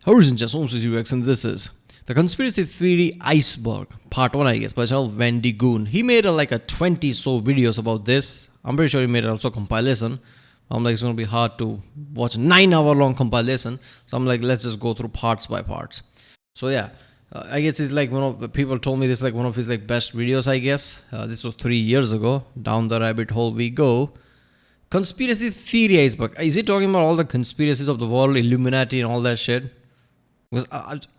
Horizon just owns UX, and this is the Conspiracy Theory Iceberg, part 1, I guess, by channel Wendy Goon. He made like a 20 so videos about this. I'm pretty sure he made also a compilation. I'm like, it's going to be hard to watch a 9-hour long compilation. So I'm like, let's just go through parts by parts. So yeah, I guess it's like one of the people told me this is like one of his like best videos, I guess. This was 3 years ago. Down the rabbit hole we go. Conspiracy Theory Iceberg. Is he talking about all the conspiracies of the world, Illuminati and all that shit? Because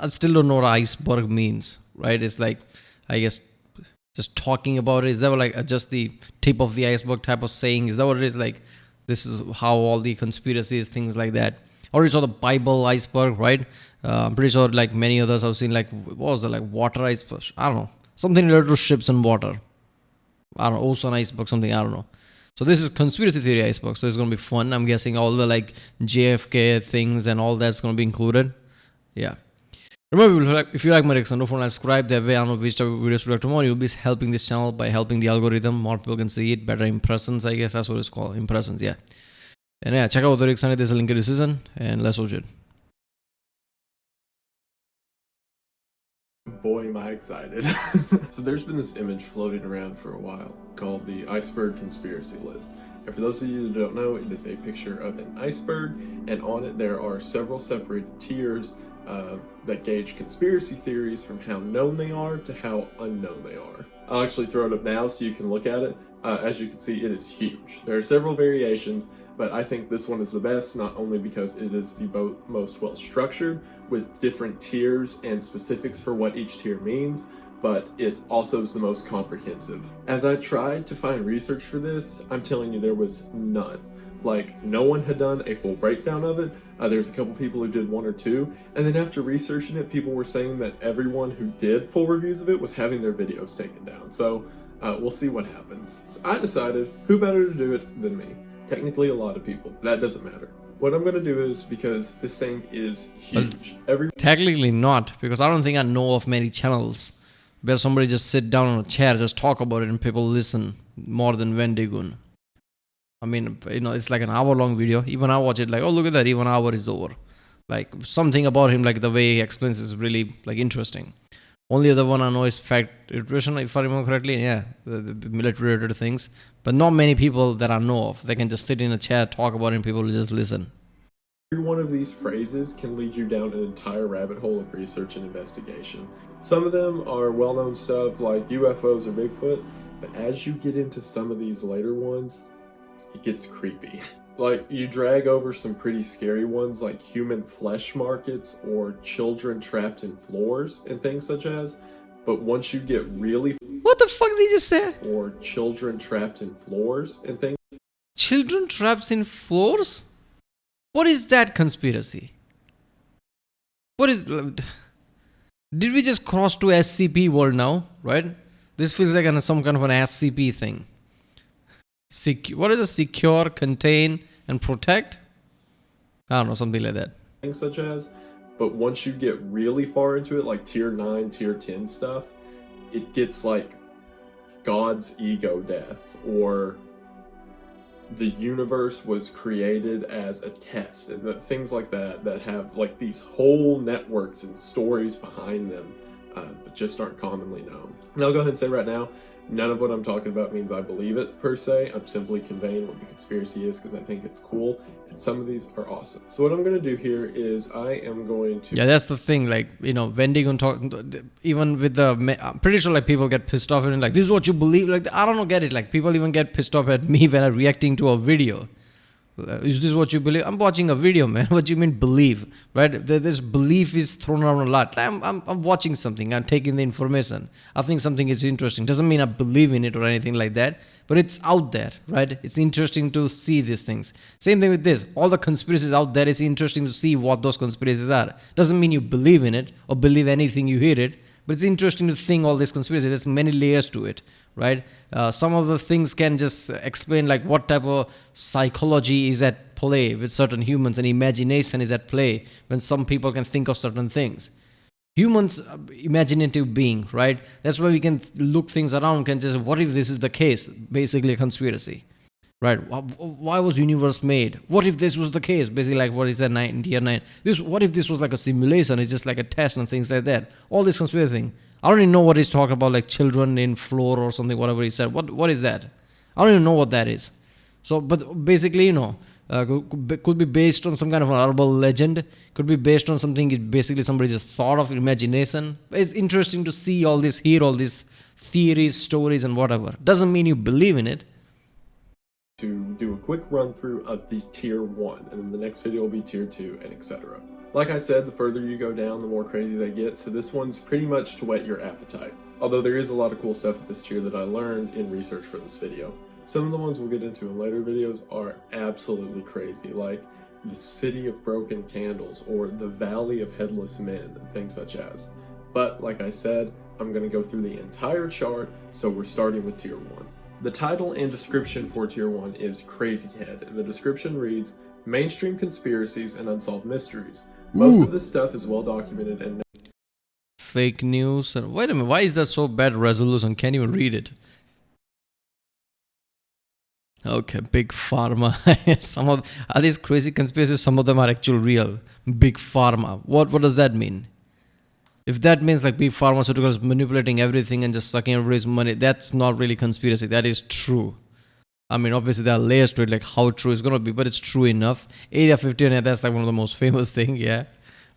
I still don't know what iceberg means, right? It's like, I guess, just talking about it. Is that like just the tip of the iceberg type of saying? Is that what it is? Like, this is how all the conspiracies, things like that. Or you saw the Bible iceberg, right? I'm pretty sure like many others I've seen, like, what was it, like water iceberg? I don't know. Something related to ships and water. I don't know, ocean iceberg, something, I don't know. So this is Conspiracy Theory Iceberg, so it's going to be fun. I'm guessing all the like JFK things and all that's going to be included. Yeah. Remember, if you like my reaction, don't forget to subscribe. That way I know which type of videos to react to more. You'll be helping this channel by helping the algorithm. More people can see it. Better impressions, I guess that's what it's called. Impressions, yeah. And yeah, check out the reaction. There's a link in the description. And let's watch it. Boy, am I excited. So there's been this image floating around for a while called the Iceberg Conspiracy List. And for those of you that don't know, it is a picture of an iceberg, and on it there are several separate tiers that gauge conspiracy theories from how known they are to how unknown they are. I'll actually throw it up now so you can look at it. As you can see, it is huge. There are several variations, but I think this one is the best, not only because it is the most well structured with different tiers and specifics for what each tier means, but it also is the most comprehensive. As I tried to find research for this, I'm telling you there was none. Like, no one had done a full breakdown of it. There's a couple people who did 1 or 2, and then after researching it, people were saying that everyone who did full reviews of it was having their videos taken down. So we'll see what happens. So I decided, who better to do it than me? Technically a lot of people, that doesn't matter. What I'm going to do is, because this thing is huge. Technically not, because I don't think I know of many channels where somebody just sit down on a chair, just talk about it and people listen more than Wendy Goon. I mean, you know, it's like an hour-long video. Even I watch it like, oh, look at that, even an hour is over. Like, something about him, like the way he explains is really, like, interesting. Only other one I know is fact iteration, if I remember correctly. Yeah, the military-related things. But not many people that I know of. They can just sit in a chair, talk about it, and people will just listen. Every one of these phrases can lead you down an entire rabbit hole of research and investigation. Some of them are well-known stuff like UFOs or Bigfoot, but as you get into some of these later ones, it gets creepy. Like, you drag over some pretty scary ones like human flesh markets or children trapped in floors and things such as, but once you get really... What the fuck did he just say? Or children trapped in floors and things... Children trapped in floors? What is that conspiracy? What is... Did we just cross to SCP world now, right? This feels like some kind of an SCP thing. What is a secure, contain, and protect? I don't know, something like that. Things such as, but once you get really far into it, like tier 9, tier 10 stuff, it gets like God's ego death, or the universe was created as a test, and things like that, that have like these whole networks and stories behind them, but just aren't commonly known. And I'll go ahead and say right now, none of what I'm talking about means I believe it, per se. I'm simply conveying what the conspiracy is because I think it's cool, and some of these are awesome. So what I'm going to do here is I am going to... Yeah, that's the thing, like, you know, Wendy Goon talk, even with the... I'm pretty sure, like, people get pissed off and like, this is what you believe? Like, I don't know, get it. Like, people even get pissed off at me when I'm reacting to a video. Is this what you believe? I'm watching a video, man. What do you mean believe? Right? This belief is thrown around a lot. I'm watching something. I'm taking the information. I think something is interesting. Doesn't mean I believe in it or anything like that. But it's out there, right? It's interesting to see these things. Same thing with this. All the conspiracies out there, it's interesting to see what those conspiracies are. Doesn't mean you believe in it or believe anything you hear it. But it's interesting to think all this conspiracy. There's many layers to it, right? Some of the things can just explain like what type of psychology is at play with certain humans, and imagination is at play when some people can think of certain things. Humans, imaginative being, right? That's why we can look things around, can just, what if this is the case? Basically a conspiracy. right? Why was universe made? What if this was the case? Basically, like what he said, tier 9. What if this was like a simulation? It's just like a test and things like that. All this conspiracy thing. I don't even know what he's talking about, like children in floor or something, whatever he said. What is that? I don't even know what that is. So, but basically, could be based on some kind of an urban legend. Could be based on something basically somebody just thought of imagination. It's interesting to see all this, hear all these theories, stories, and whatever. Doesn't mean you believe in it. To do a quick run through of the tier 1, and then the next video will be tier 2, and etc. Like I said, the further you go down, the more crazy they get, so this one's pretty much to whet your appetite. Although there is a lot of cool stuff at this tier that I learned in research for this video. Some of the ones we'll get into in later videos are absolutely crazy, like the City of Broken Candles or the Valley of Headless Men and things such as. But like I said, I'm going to go through the entire chart, so we're starting with tier 1. The title and description for tier 1 is Crazy Head, and the description reads, Mainstream Conspiracies and Unsolved Mysteries. Most of this stuff is well documented and fake news. Wait a minute, why is that so bad resolution? Can't even read it. Okay, big pharma. Are these crazy conspiracies? Some of them are actually real. Big pharma. What does that mean? If that means like big pharmaceuticals manipulating everything and just sucking everybody's money, that's not really conspiracy. That is true. I mean, obviously there are layers to it, like how true it's gonna be, but it's true enough. Area 51, that's like one of the most famous things. Yeah,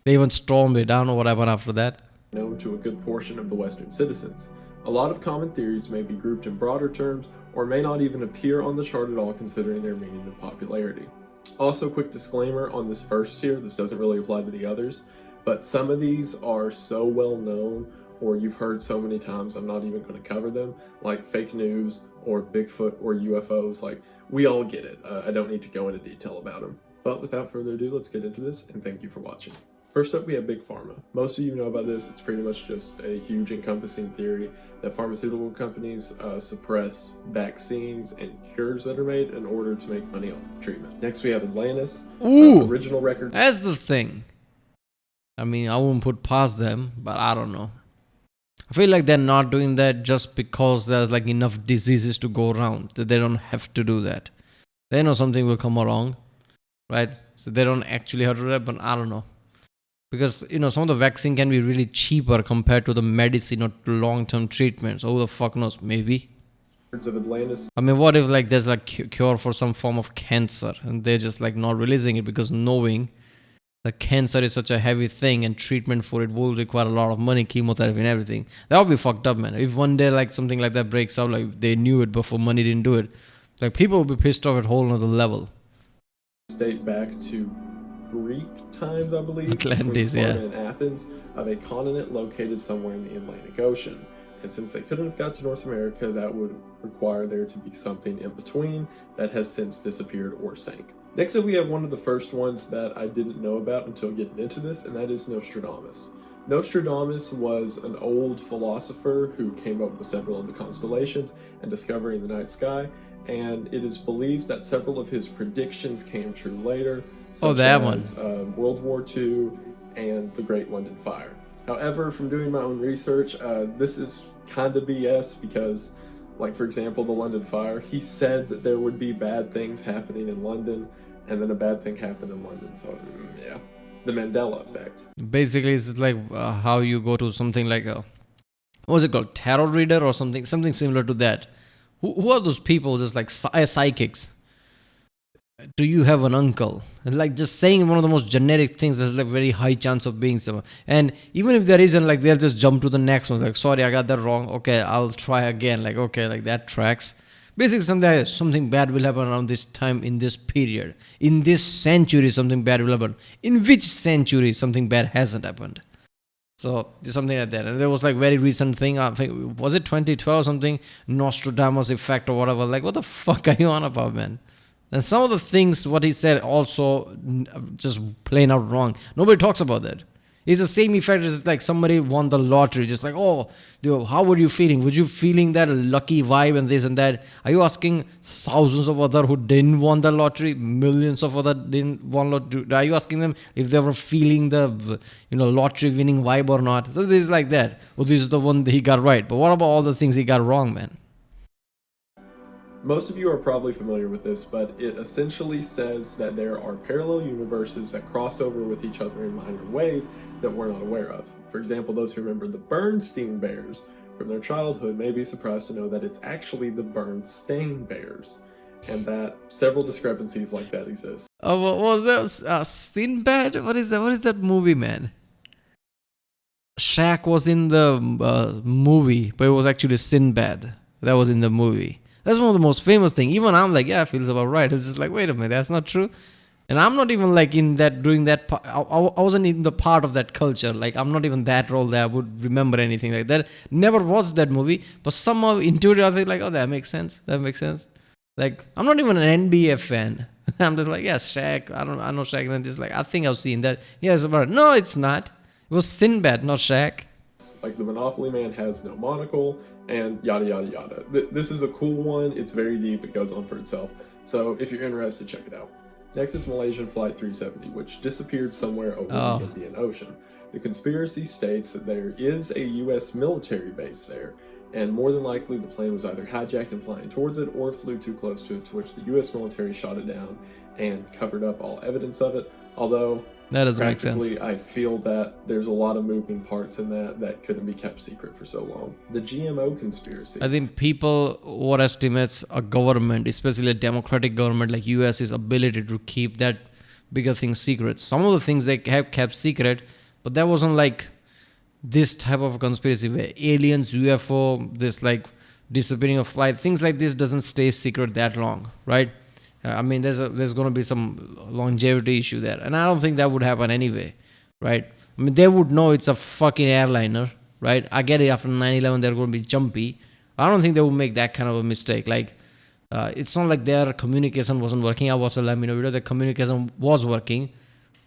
they even stormed it. I don't know what happened after that. Known to a good portion of the Western citizens. A lot of common theories may be grouped in broader terms or may not even appear on the chart at all considering their meaning and popularity. Also, quick disclaimer on this first tier, this doesn't really apply to the others, but some of these are so well known or you've heard so many times I'm not even going to cover them, like fake news or Bigfoot or UFOs. Like, we all get it. I don't need to go into detail about them. But without further ado, let's get into this, and thank you for watching. First up, we have Big Pharma. Most of you know about this. It's pretty much just a huge encompassing theory that pharmaceutical companies suppress vaccines and cures that are made in order to make money off of treatment. Next, we have Atlantis. Original record. That's the thing. I mean, I wouldn't put past them, but I don't know. I feel like they're not doing that just because there's like enough diseases to go around, that they don't have to do that. They know something will come along, right? So they don't actually have to do that, but I don't know. Because, some of the vaccine can be really cheaper compared to the medicine or long-term treatment. So who the fuck knows? Maybe. Of Atlantis. I mean, what if like there's a cure for some form of cancer and they're just like not releasing it because knowing that cancer is such a heavy thing and treatment for it will require a lot of money, chemotherapy and everything. That would be fucked up, man. If one day like something like that breaks out, like they knew it before money didn't do it, like people will be pissed off at a whole nother level. Date back to Greek times, I believe. Atlantis, Sparta yeah. and Athens, of a continent located somewhere in the Atlantic Ocean. And since they couldn't have got to North America, that would require there to be something in between that has since disappeared or sank. Next up, we have one of the first ones that I didn't know about until getting into this, and that is Nostradamus. Nostradamus was an old philosopher who came up with several of the constellations and discovering the night sky, and it is believed that several of his predictions came true later, such as World War II and the Great London Fire. However, from doing my own research, this is kind of BS because, like for example, the London Fire, he said that there would be bad things happening in London, and then a bad thing happened in London. So yeah, the Mandela effect. Basically, it's like how you go to something like a, what was it called, tarot reader or something similar to that. Who are those people, just like psychics? Do you have an uncle? And like just saying one of the most generic things, there's like very high chance of being someone. And even if there isn't, like they'll just jump to the next one. Like, sorry, I got that wrong. Okay, I'll try again. Like, okay, like that tracks. Basically, something bad will happen around this time, in this period. In this century, something bad will happen. In which century something bad hasn't happened? So, something like that. And there was like very recent thing, I think, was it 2012 something? Nostradamus effect or whatever. Like, what the fuck are you on about, man? And some of the things, what he said, also just plain out wrong. Nobody talks about that. It's the same effect as like somebody won the lottery. Just like, oh, dude, how were you feeling? Were you feeling that lucky vibe and this and that? Are you asking thousands of other who didn't won the lottery, millions of other didn't won lottery? Are you asking them if they were feeling the, lottery winning vibe or not? So it's like that. Oh, this is the one that he got right. But what about all the things he got wrong, man? Most of you are probably familiar with this, but it essentially says that there are parallel universes that cross over with each other in minor ways that we're not aware of. For example, those who remember the Bernstein Bears from their childhood may be surprised to know that it's actually the Bernstein Bears, and that several discrepancies like that exist. Oh, what was that? Sinbad? What is that? What is that movie, man? Shaq was in the movie, but it was actually Sinbad. That was in the movie. That's one of the most famous things. Even I'm like, yeah, it feels about right. It's just like, wait a minute, that's not true. And I'm not even like in that, doing that. I wasn't in the part of that culture. Like, I'm not even that role that I would remember anything like that. Never watched that movie, but somehow intuitively I think like, oh, that makes sense. That makes sense. Like, I'm not even an NBA fan. I'm just like, yes, Shaq. I know Shaq. And I'm just like, I think I've seen that. Yes, but no, it's not. It was Sinbad, not Shaq. Like the Monopoly Man has no monocle, and yada yada yada. This is a cool one. It's very deep. It goes on for itself. So if you're interested, check it out. Next is Malaysian Flight 370, which disappeared somewhere over the Indian Ocean. The conspiracy states that there is a U.S. military base there, and more than likely the plane was either hijacked and flying towards it or flew too close to it, to which the U.S. military shot it down and covered up all evidence of it. Although that doesn't make sense. I feel that there's a lot of moving parts in that couldn't be kept secret for so long. The GMO conspiracy. I think people overestimates a government, especially a democratic government like US's ability to keep that bigger things secret. Some of the things they have kept secret, but that wasn't like this type of conspiracy where aliens, UFO, this like disappearing of flight, things like this doesn't stay secret that long, right? I mean, there's going to be some longevity issue there. And I don't think that would happen anyway, right? I mean, they would know it's a fucking airliner, right? I get it, after 9/11, they're going to be jumpy. I don't think they would make that kind of a mistake. Like, it's not like their communication wasn't working. I watched a Lamino video, the communication was working.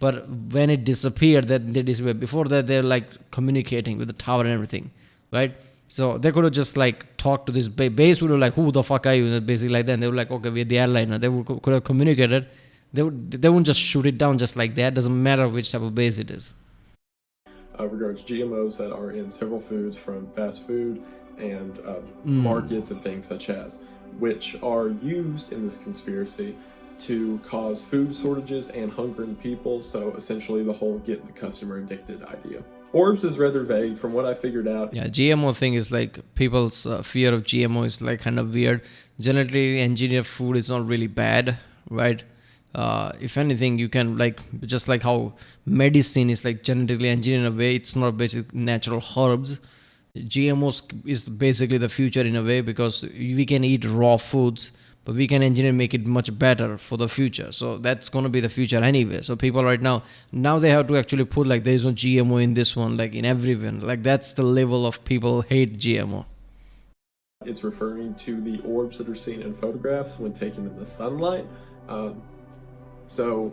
But when it disappeared, that they disappeared. Before that, they're like communicating with the tower and everything, right? So they could have just like talked to this base. Would have like, who the fuck are you? And basically like that. And they were like, okay, we're the airliner. They could have communicated. They wouldn't just shoot it down just like that. Doesn't matter which type of base it is. Regards GMOs that are in several foods, from fast food and markets and things such as, which are used in this conspiracy to cause food shortages and hunger in people. So essentially the whole get the customer addicted idea. Orbs is rather vague from what I figured out. Yeah, GMO thing is like people's fear of GMO is like kind of weird. Genetically engineered food is not really bad, right? If anything, you can like, just like how medicine is like genetically engineered in a way, it's not basic natural herbs. GMOs is basically the future in a way, because we can eat raw foods, but we can engineer, make it much better for the future. So that's going to be the future anyway. So people right now they have to actually put like, there is no GMO in this one, like in everyone. Like, that's the level of people hate GMO. It's referring to the orbs that are seen in photographs when taken in the sunlight. So,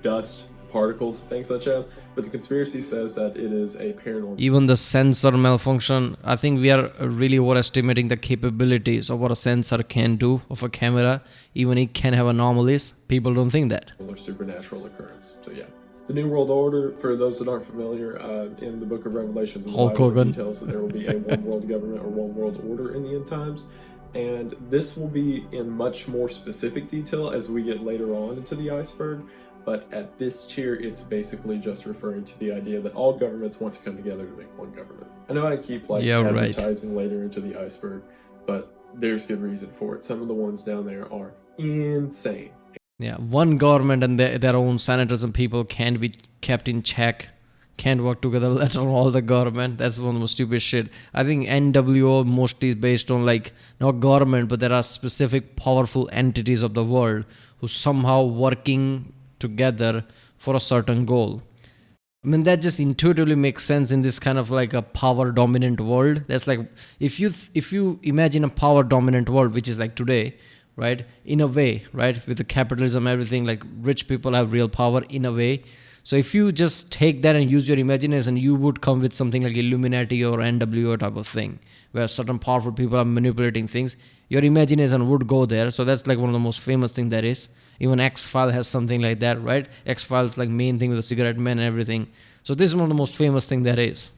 dust, particles, things such as. But the conspiracy says that it is a paranormal. Even the sensor malfunction, I think we are really overestimating the capabilities of what a sensor can do of a camera. Even it can have anomalies. People don't think that. Or supernatural occurrence. So yeah. The New World Order, for those that aren't familiar, in the Book of Revelations, in the Bible, details that there will be a one world government or one world order in the end times. And this will be in much more specific detail as we get later on into the iceberg. But at this tier, it's basically just referring to the idea that all governments want to come together to make one government. I know I keep advertising later into the iceberg, but there's good reason for it. Some of the ones down there are insane. Yeah, one government and their own senators and people can't be kept in check, can't work together, let alone all the government. That's one of the most stupid shit. I think NWO mostly is based on like, not government, but there are specific powerful entities of the world who somehow working together for a certain goal. I mean, that just intuitively makes sense in this kind of like a power dominant world. That's like, if you imagine a power dominant world, which is like today, right? In a way, right? With the capitalism, everything, like rich people have real power in a way. So if you just take that and use your imagination, you would come with something like Illuminati or NWO type of thing, where certain powerful people are manipulating things. Your imagination would go there. So that's like one of the most famous thing there is. Even X-Files has something like that, right? X-Files like main thing with the cigarette man and everything. So this is one of the most famous thing there is.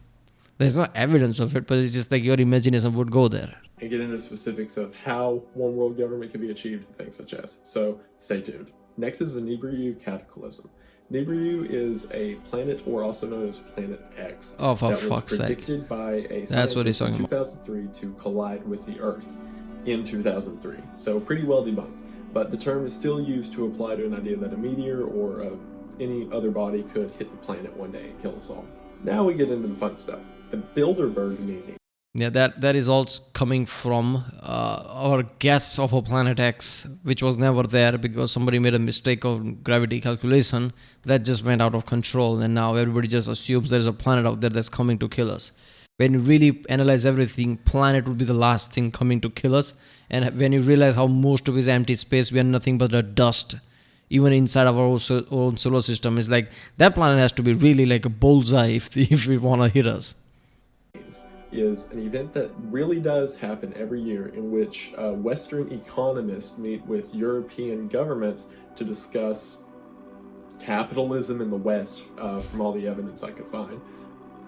There's no evidence of it, but it's just like your imagination would go there. and get into specifics of how one world government can be achieved and things such as. So stay tuned. Next is the Nibiru Cataclysm. Nibiru is a planet, or also known as Planet X, Oh, for that was fuck's sake. predicted by a That's what he's scientist in talking about. 2003 to collide with the Earth in 2003. So pretty well debunked. But the term is still used to apply to an idea that a meteor or any other body could hit the planet one day and kill us all. Now we get into the fun stuff. The Bilderberg meeting. Yeah, that is also coming from our guess of a planet X, which was never there because somebody made a mistake of gravity calculation that just went out of control, and now everybody just assumes there's a planet out there that's coming to kill us. When you really analyze everything, planet would be the last thing coming to kill us, and when you realize how most of it is empty space, we are nothing but a dust. Even inside of our own solar system, it's like that planet has to be really like a bullseye if we want to hit us. Is an event that really does happen every year, in which Western economists meet with European governments to discuss capitalism in the West from all the evidence I could find.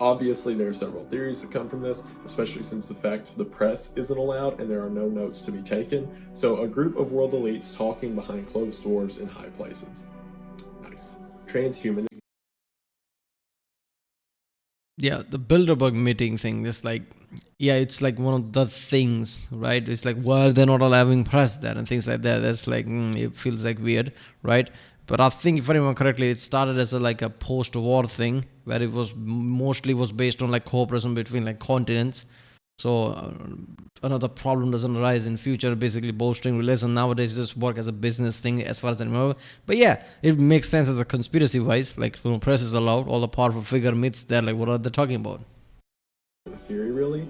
Obviously, there are several theories that come from this, especially since the fact the press isn't allowed and there are no notes to be taken. So a group of world elites talking behind closed doors in high places. Nice. Transhumanism. Yeah, the Bilderberg meeting thing is like, yeah, it's like one of the things, right? It's like, why are they not allowing press there and things like that? That's like, it feels like weird, right? But I think, if I remember correctly, it started as like a post-war thing where it was mostly based on like cooperation between like continents. So another problem doesn't arise in future, basically bolstering relations. Nowadays just work as a business thing as far as I remember. But yeah, it makes sense as a conspiracy wise, like press is allowed, all the powerful figure meets there, like what are they talking about? Theory, really.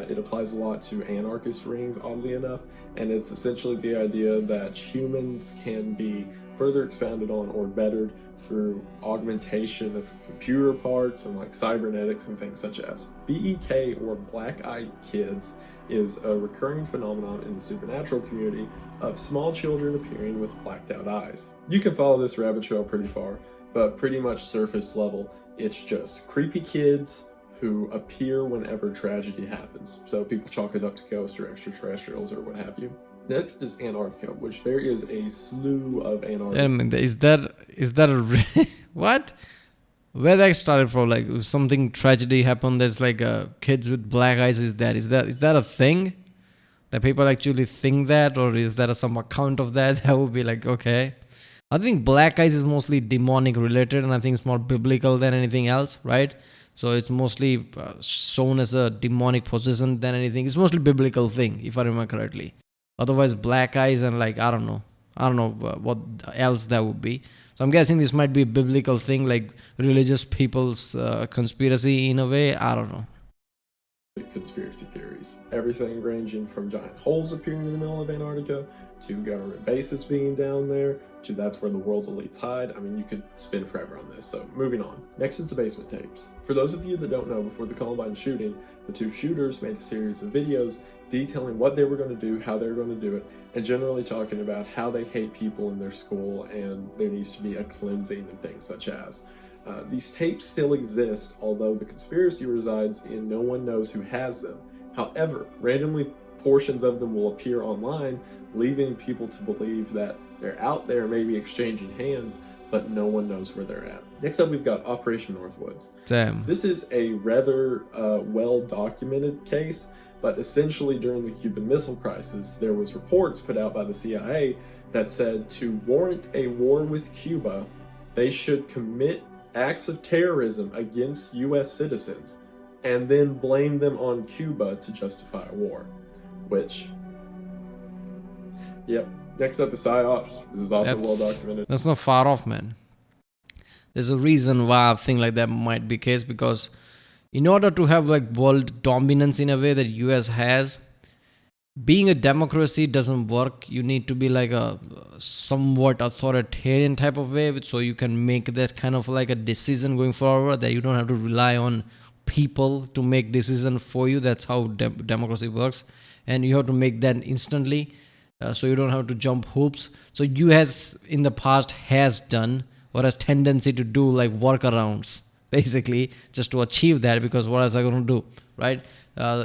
It applies a lot to anarchist rings, oddly enough, and it's essentially the idea that humans can be further expounded on or bettered through augmentation of computer parts and like cybernetics and things such as. BEK, or black-eyed kids, is a recurring phenomenon in the supernatural community of small children appearing with blacked out eyes. You can follow this rabbit trail pretty far, but pretty much surface level, it's just creepy kids who appear whenever tragedy happens. So people chalk it up to ghosts or extraterrestrials or what have you. Next is Antarctica, which there is a slew of Antarctica. I mean, is that a what? Where that started from? Like if something tragedy happened, there's like kids with black eyes. Is that a thing? That people actually think that, or is there some account of that? That would be like, okay. I think black eyes is mostly demonic related, and I think it's more biblical than anything else, right? So it's mostly shown as a demonic possession than anything. It's mostly biblical thing, if I remember correctly. Otherwise, black eyes and like I don't know what else that would be. So I'm guessing this might be a biblical thing, like religious people's conspiracy in a way. I don't know. Conspiracy theories. Everything ranging from giant holes appearing in the middle of Antarctica, to government bases being down there, to that's where the world elites hide. I mean, you could spin forever on this. So moving on. Next is the basement tapes. For those of you that don't know, before the Columbine shooting, the two shooters made a series of videos detailing what they were going to do, how they were going to do it, and generally talking about how they hate people in their school and there needs to be a cleansing and things such as. These tapes still exist, although the conspiracy resides in no one knows who has them. However, randomly portions of them will appear online, leaving people to believe that they're out there, maybe exchanging hands, but no one knows where they're at. Next up, we've got Operation Northwoods. Damn. This is a rather well-documented case, but essentially during the Cuban Missile Crisis, there was reports put out by the CIA that said to warrant a war with Cuba, they should commit acts of terrorism against U.S. citizens and then blame them on Cuba to justify a war. Which, yep. Next up is PsyOps. This is also well documented. That's not far off, man. There's a reason why I think like that might be the case, because in order to have like world dominance in a way that US has, being a democracy doesn't work. You need to be like a somewhat authoritarian type of way, so you can make that kind of like a decision going forward, that you don't have to rely on people to make decision for you. That's how democracy works, and you have to make that instantly, so you don't have to jump hoops. So US in the past has done, or has tendency to do, like workarounds basically, just to achieve that, because what else are going to do, right?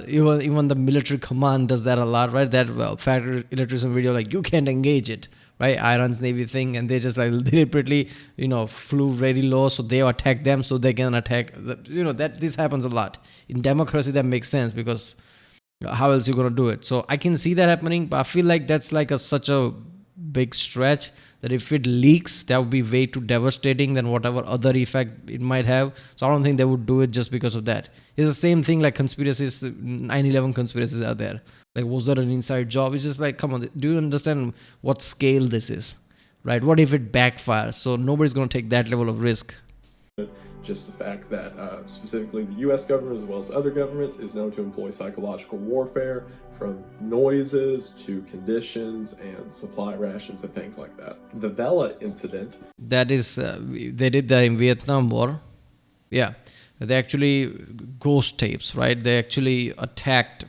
Even the military command does that a lot, right? That factory electrician video, like, you can't engage it, right? Iran's Navy thing, and they just like deliberately, flew very low, so they attack them, so they can attack, that this happens a lot. In democracy, that makes sense, because how else you gonna do it? So I can see that happening, but I feel like that's like such a big stretch that if it leaks, that would be way too devastating than whatever other effect it might have. So I don't think they would do it just because of that. It's the same thing like conspiracies, 9/11 conspiracies are there. Like, was there an inside job? It's just like, come on, do you understand what scale this is, right? What if it backfires? So nobody's going to take that level of risk. Just the fact that specifically the US government, as well as other governments, is known to employ psychological warfare, from noises to conditions and supply rations and things like that. The Vela incident. That is, they did that in Vietnam War. Yeah. They actually, ghost tapes, right? They actually attacked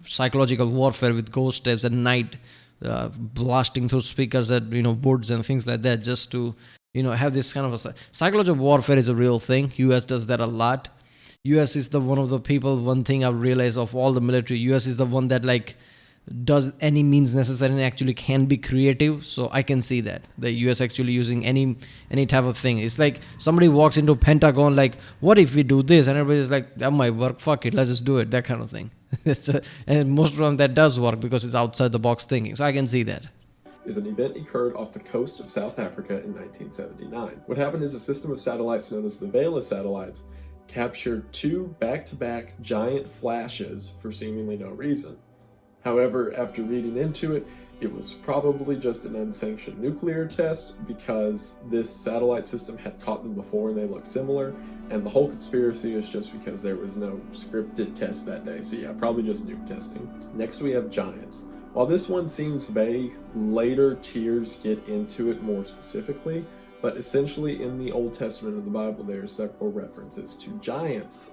psychological warfare with ghost tapes at night, blasting through speakers at, woods and things like that, just to, have this kind of a psychological warfare is a real thing. US does that a lot. US is one of the people, one thing I've realized of all the military, US is the one that like does any means necessary and actually can be creative. So I can see that the US actually using any type of thing. It's like somebody walks into Pentagon like, what if we do this? And everybody's like, that might work, fuck it, let's just do it, that kind of thing. And most of them that does work because it's outside the box thinking. So I can see that. Is an event occurred off the coast of South Africa in 1979. What happened is a system of satellites known as the Vela satellites captured two back-to-back giant flashes for seemingly no reason. However, after reading into it, it was probably just an unsanctioned nuclear test, because this satellite system had caught them before and they looked similar, and the whole conspiracy is just because there was no scripted test that day. So yeah, probably just nuke testing. Next we have giants. While this one seems vague, later tiers get into it more specifically, but essentially in the Old Testament of the Bible there are several references to giants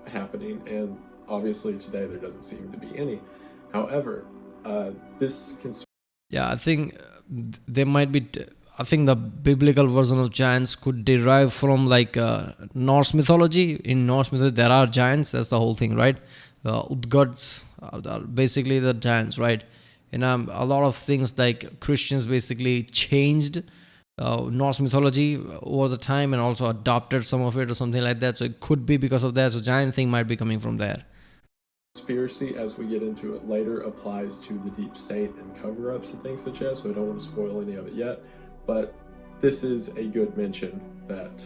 happening, and obviously today there doesn't seem to be any. However, this I think there might be. I think the biblical version of giants could derive from like Norse mythology. In Norse mythology, there are giants. That's the whole thing, right? Utgards are basically the giants, right? And a lot of things like Christians basically changed Norse mythology over the time and also adopted some of it or something like that. So it could be because of that. So giant thing might be coming from there. Conspiracy, as we get into it later, applies to the deep state and cover-ups and things such as, so I don't want to spoil any of it yet, but this is a good mention that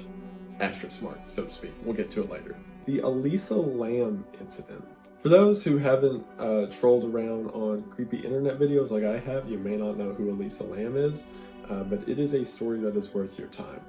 asterisk mark, so to speak. We'll get to it later. The Elisa Lam incident. For those who haven't trolled around on creepy internet videos like I have, you may not know who Elisa Lam is, but it is a story that is worth your time.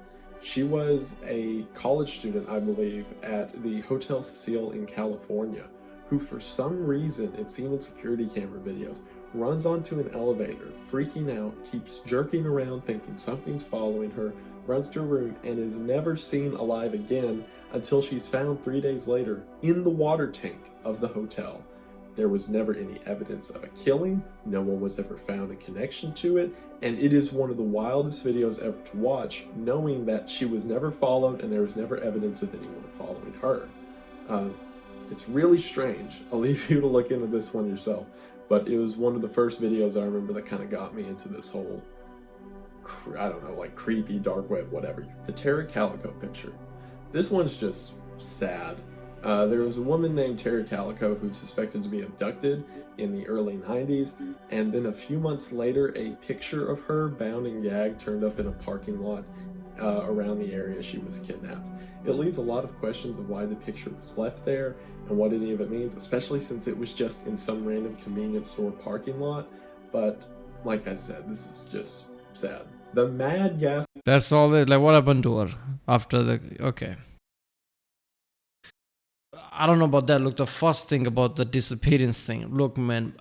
She was a college student, I believe, at the Hotel Cecile in California, who for some reason, it's seen in security camera videos, runs onto an elevator, freaking out, keeps jerking around thinking something's following her, runs to her room, and is never seen alive again until she's found 3 days later in the water tank of the hotel. There was never any evidence of a killing, no one was ever found in connection to it, and it is one of the wildest videos ever to watch, knowing that she was never followed and there was never evidence of anyone following her. It's really strange. I'll leave you to look into this one yourself, but it was one of the first videos I remember that kind of got me into this whole, I don't know, like creepy dark web, whatever. The Terry Calico picture. This one's just sad. There was a woman named Terry Calico who was suspected to be abducted in the early 90s, and then a few months later, a picture of her bound and gagged turned up in a parking lot around the area she was kidnapped. It leaves a lot of questions of why the picture was left there and what any of it means, especially since it was just in some random convenience store parking lot. But like I said, this is just sad. The mad gas. That's all it. Like, what happened to her after the? Okay. I don't know about that. Look, the first thing about the disappearance thing. Look, man,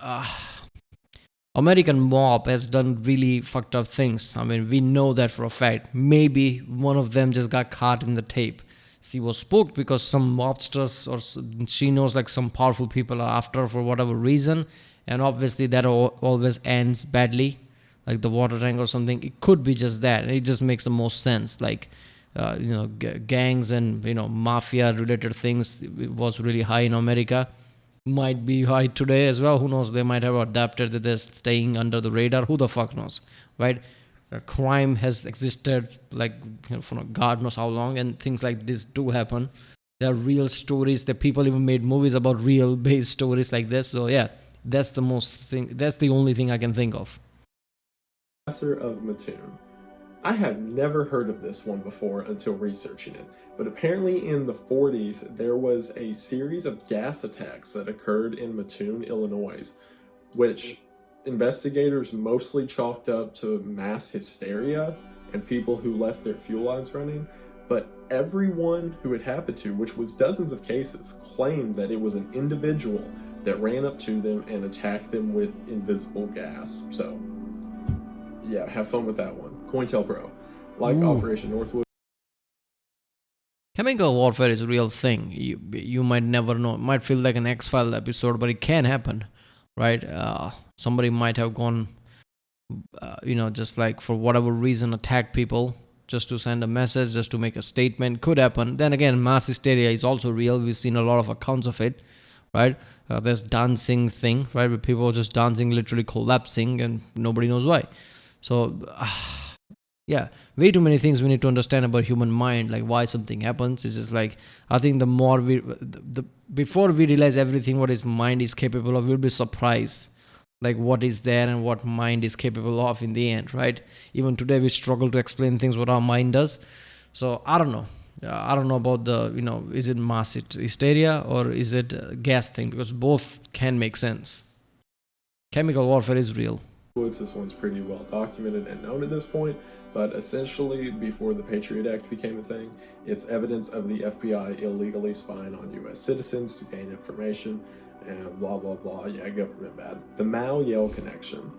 American mob has done really fucked up things. I mean, we know that for a fact. Maybe one of them just got caught in the tape. She was spooked because some mobsters or she knows like some powerful people are after her for whatever reason. And obviously that always ends badly. Like the water tank or something. It could be just that. And it just makes the most sense. Like, gangs and mafia related things was really high in America. Might be high today as well. Who knows? They might have adapted that they're staying under the radar. Who the fuck knows, right? Crime has existed like for God knows how long, and things like this do happen. There are real stories that people even made movies about real based stories like this. So yeah, that's the only thing I can think of. Professor of Mattoon. I have never heard of this one before until researching it, but apparently in the 40s there was a series of gas attacks that occurred in Mattoon, Illinois, which investigators mostly chalked up to mass hysteria and people who left their fuel lines running, but everyone who it happened to, which was dozens of cases, claimed that it was an individual that ran up to them and attacked them with invisible gas. So yeah, have fun with that one. COINTELPRO, like Ooh. Operation Northwood. Chemical warfare is a real thing. You might never know. It might feel like an X-File episode, but it can happen, right? Somebody might have gone, just like for whatever reason, attack people just to send a message, just to make a statement. Could happen. Then again, mass hysteria is also real. We've seen a lot of accounts of it, right? There's dancing thing, right? With people just dancing, literally collapsing, and nobody knows why. So, yeah, way too many things we need to understand about human mind, like why something happens. It's just like, I think the more before we realize everything what his mind is capable of, we'll be surprised, like what is there and what mind is capable of in the end, right? Even today we struggle to explain things what our mind does. So I don't know. I don't know about the, is it mass hysteria or is it a gas thing? Because both can make sense. Chemical warfare is real. This one's pretty well documented and known at this point, but essentially before the Patriot Act became a thing, it's evidence of the FBI illegally spying on US citizens to gain information and blah blah blah. Yeah, government bad. The Mao-Yale connection.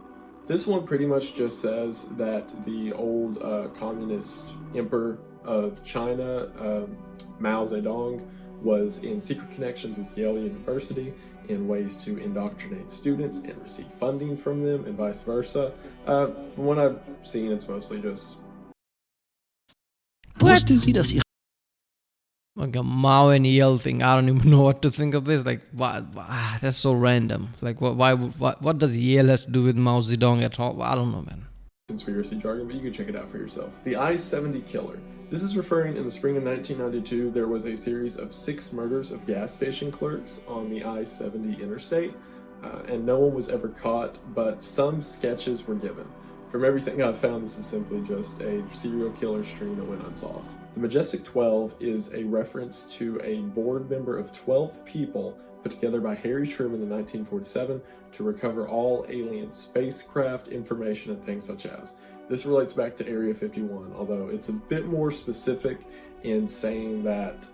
This one pretty much just says that the old communist emperor of China, Mao Zedong, was in secret connections with Yale University in ways to indoctrinate students and receive funding from them and vice versa. From what I've seen, it's mostly just... Wussten Sie, dass Ihre Like a Mao and Yale thing. I don't even know what to think of this. Like, that's so random. Like, what does Yale has to do with Mao Zedong at all? I don't know, man. Conspiracy jargon, but you can check it out for yourself. The I-70 killer. This is referring in the spring of 1992, there was a series of 6 murders of gas station clerks on the I-70 interstate, and no one was ever caught, but some sketches were given. From everything I've found, this is simply just a serial killer string that went unsolved. The Majestic 12 is a reference to a board member of 12 people put together by Harry Truman in 1947 to recover all alien spacecraft information and things such as. This relates back to Area 51, although it's a bit more specific in saying that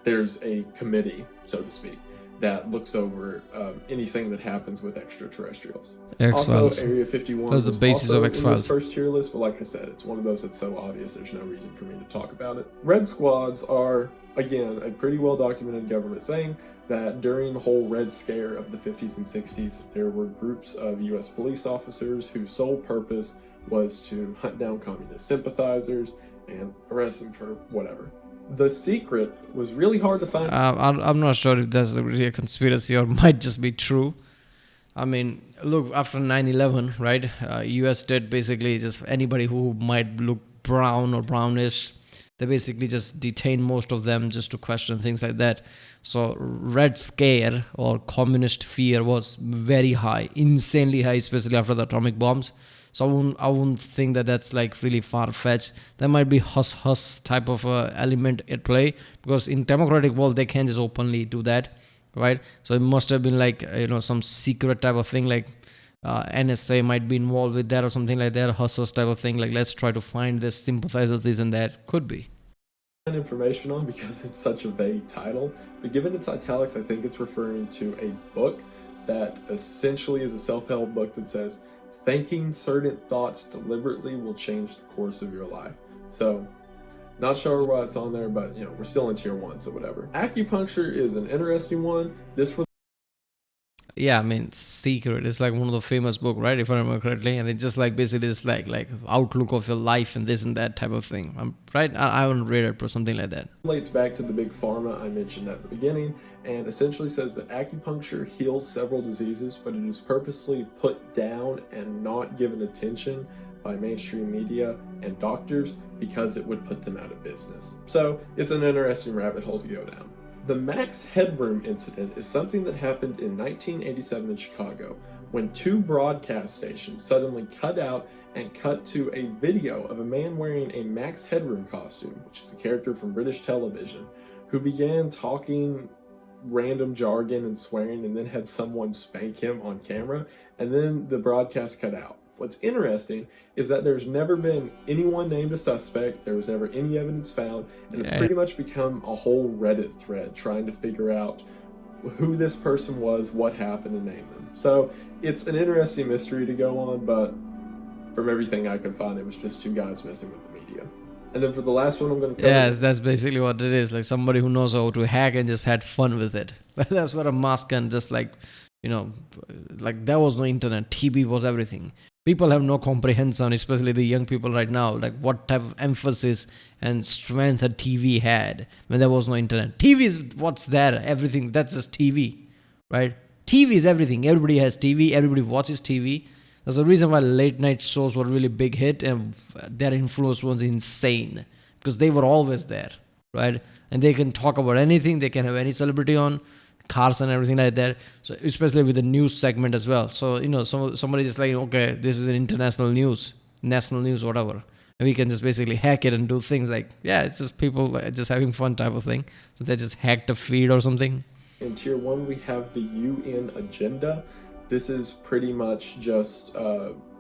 there's a committee, so to speak, that looks over anything that happens with extraterrestrials. X-Files. Also, Area 51 That's the basis of X-Files. First tier list, but like I said, it's one of those that's so obvious there's no reason for me to talk about it. Red Squads are, again, a pretty well documented government thing that during the whole Red Scare of the 50s and 60s, there were groups of US police officers whose sole purpose was to hunt down communist sympathizers and arrest them for whatever. The secret was really hard to find. I'm not sure if that's really a conspiracy or might just be true. I mean, look, after 9/11, right? US did basically just anybody who might look brown or brownish, they basically just detained most of them just to question things like that. So Red Scare or communist fear was very high, insanely high, especially after the atomic bombs. So I wouldn't think that that's like really far-fetched. There might be huss type of element at play, because in democratic world they can just openly do that, right? So it must have been like some secret type of thing, like NSA might be involved with that or something like that, huss type of thing. Like, let's try to find this sympathizer, this and that. Could be. Information on because it's such a vague title, but given its italics, I think it's referring to a book that essentially is a self-help book that says thinking certain thoughts deliberately will change the course of your life. So, not sure why it's on there, but we're still in tier 1, so whatever. Acupuncture is an interesting one. This was Yeah, I mean, Secret is like one of the famous book, right? If I remember correctly, and it's just like basically it's like outlook of your life and this and that type of thing. Right? I haven't read it, but something like that. Relates back to the big pharma I mentioned at the beginning, and essentially says that acupuncture heals several diseases, but it is purposely put down and not given attention by mainstream media and doctors because it would put them out of business. So it's an interesting rabbit hole to go down. The Max Headroom incident is something that happened in 1987 in Chicago when two broadcast stations suddenly cut out and cut to a video of a man wearing a Max Headroom costume, which is a character from British television, who began talking random jargon and swearing and then had someone spank him on camera, and then the broadcast cut out. What's interesting is that there's never been anyone named a suspect, there was never any evidence found, and it's pretty much become a whole Reddit thread trying to figure out who this person was, what happened, and name them. So it's an interesting mystery to go on, but from everything I could find, it was just two guys messing with the media. And then for the last one I'm going to cover... Yes, that's basically what it is. Like somebody who knows how to hack and just had fun with it. That's what a mask and just like, you know, like there was no internet. TV was everything. People have no comprehension, especially the young people right now, like what type of emphasis and strength a TV had when there was no internet. TV is what's there, everything, that's just TV, right? TV is everything. Everybody has TV, everybody watches TV. That's the reason why late night shows were really big hit and their influence was insane because they were always there, right? And they can talk about anything, they can have any celebrity on, cars and everything like that. So especially with the news segment as well. So, you know, somebody just like, okay, this is an international news, national news, whatever. And we can just basically hack it and do things like, yeah, it's just people just having fun type of thing. So they just hacked a feed or something. In tier 1, we have the UN agenda. This is pretty much just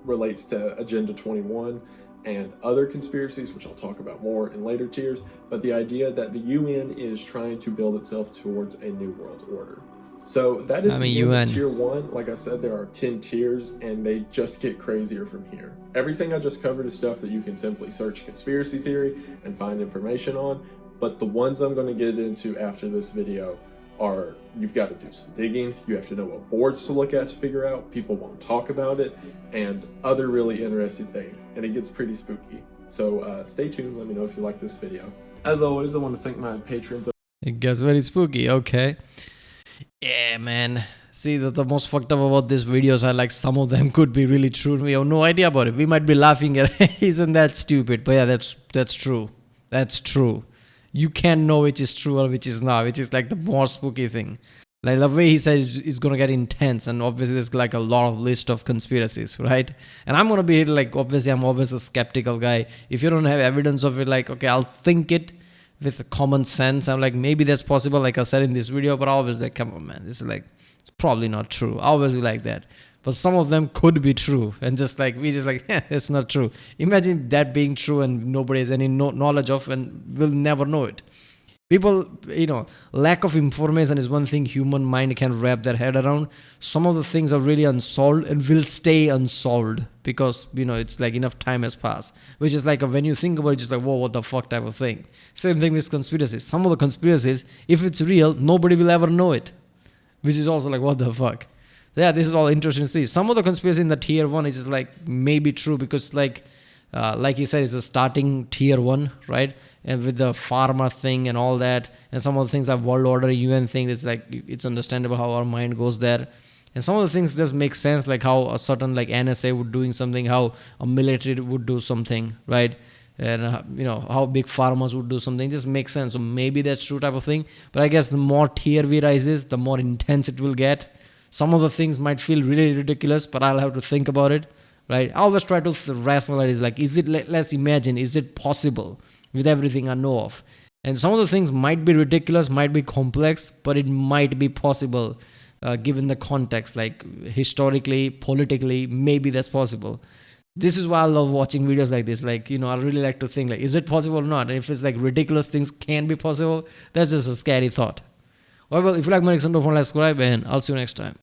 relates to Agenda 21 and other conspiracies, which I'll talk about more in later tiers, but the idea that the UN is trying to build itself towards a new world order. So that is the end of tier 1. Like I said, there are 10 tiers, and they just get crazier from here. Everything I just covered is stuff that you can simply search conspiracy theory and find information on, but the ones I'm going to get into after this video are, you've got to do some digging, you have to know what boards to look at to figure out, people won't talk about it, and other really interesting things, and it gets pretty spooky. So stay tuned, let me know if you like this video. As always, I want to thank my patrons. It gets very spooky, okay. Yeah, man. See, the most fucked up about these videos are like some of them could be really true. We have no idea about it. We might be laughing at isn't that stupid? But yeah, that's true. That's true. You can't know which is true or which is not, which is like the more spooky thing. Like the way he says is going to get intense, and obviously there's like a lot of list of conspiracies, right? And I'm going to be like, obviously I'm always a skeptical guy. If you don't have evidence of it, like, okay, I'll think it with common sense. I'm like, maybe that's possible, like I said in this video, but I always like, come on, man, this is like, it's probably not true. I always be like that. But some of them could be true, and just like we just like, it's not true. Imagine that being true and nobody has any knowledge of, and will never know it. People, you know, lack of information is one thing human mind can wrap their head around. Some of the things are really unsolved and will stay unsolved because, you know, it's like enough time has passed. Which is like when you think about it, just like, whoa, what the fuck type of thing. Same thing with conspiracies. Some of the conspiracies, if it's real, nobody will ever know it. Which is also like, what the fuck. Yeah, this is all interesting to see. Some of the conspiracy in the tier 1 is just like maybe true because like he said, it's the starting tier 1, right? And with the pharma thing and all that, and some of the things like world order, UN thing, it's like it's understandable how our mind goes there. And some of the things just make sense, like how a certain like NSA would doing something, how a military would do something, right? And you know how big farmers would do something, just makes sense. So maybe that's true type of thing. But I guess the more tier we rises, the more intense it will get. Some of the things might feel really ridiculous, but I'll have to think about it, right? I always try to rationalize, like, is it, let's imagine, is it possible with everything I know of? And some of the things might be ridiculous, might be complex, but it might be possible given the context, like historically, politically, maybe that's possible. This is why I love watching videos like this. Like, you know, I really like to think, like, is it possible or not? And if it's like ridiculous things can be possible, that's just a scary thought. Well, if you like my content, don't forget to subscribe, and I'll see you next time.